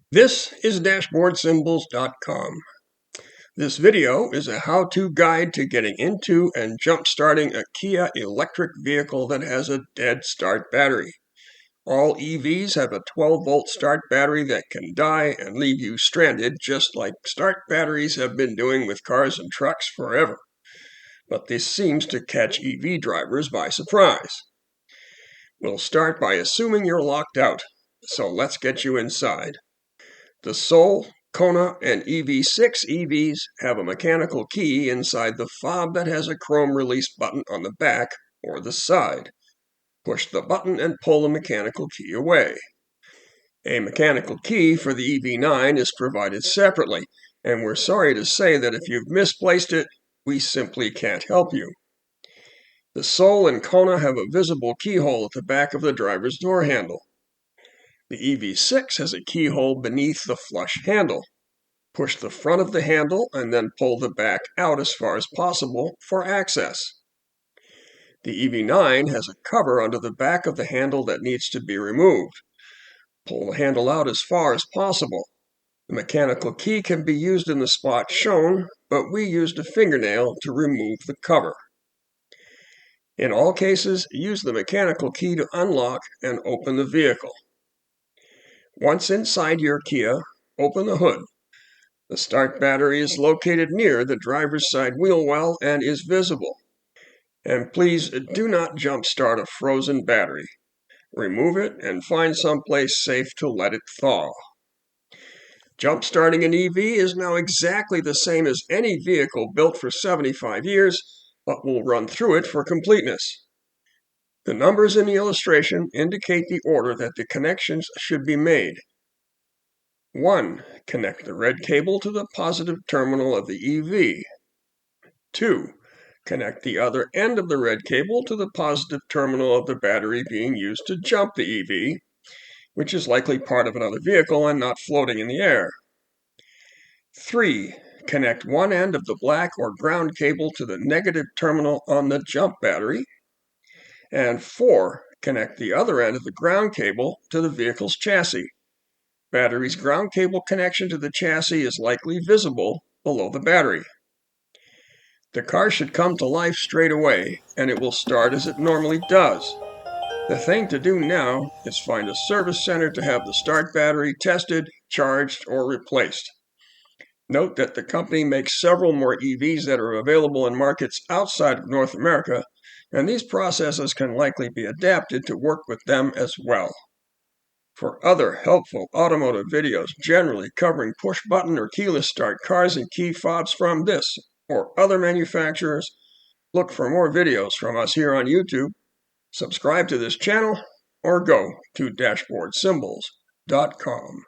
This is DashboardSymbols.com. This video is a how-to guide to getting into and jump-starting a Kia electric vehicle that has a dead start battery. All EVs have a 12-volt start battery that can die and leave you stranded, just like start batteries have been doing with cars and trucks forever. But this seems to catch EV drivers by surprise. We'll start by assuming you're locked out, so let's get you inside. The Soul, Kona, and EV6 EVs have a mechanical key inside the fob that has a chrome release button on the back or the side. Push the button and pull the mechanical key away. A mechanical key for the EV9 is provided separately, and we're sorry to say that if you've misplaced it, we simply can't help you. The Soul and Kona have a visible keyhole at the back of the driver's door handle. The EV6 has a keyhole beneath the flush handle. Push the front of the handle and then pull the back out as far as possible for access. The EV9 has a cover under the back of the handle that needs to be removed. Pull the handle out as far as possible. The mechanical key can be used in the spot shown, but we used a fingernail to remove the cover. In all cases, use the mechanical key to unlock and open the vehicle. Once inside your Kia, open the hood. The start battery is located near the driver's side wheel well and is visible. And please do not jumpstart a frozen battery. Remove it and find someplace safe to let it thaw. Jumpstarting an EV is now exactly the same as any vehicle built for 75 years, but we'll run through it for completeness. The numbers in the illustration indicate the order that the connections should be made. 1. Connect the red cable to the positive terminal of the EV. 2. Connect the other end of the red cable to the positive terminal of the battery being used to jump the EV, which is likely part of another vehicle and not floating in the air. 3. Connect one end of the black or ground cable to the negative terminal on the jump battery. And 4. Connect the other end of the ground cable to the vehicle's chassis. Battery's ground cable connection to the chassis is likely visible below the battery. The car should come to life straight away, and it will start as it normally does. The thing to do now is find a service center to have the start battery tested, charged, or replaced. Note that the company makes several more EVs that are available in markets outside of North America, and these processes can likely be adapted to work with them as well. For other helpful automotive videos generally covering push-button or keyless start cars and key fobs from this or other manufacturers, look for more videos from us here on YouTube, subscribe to this channel, or go to DashboardSymbols.com.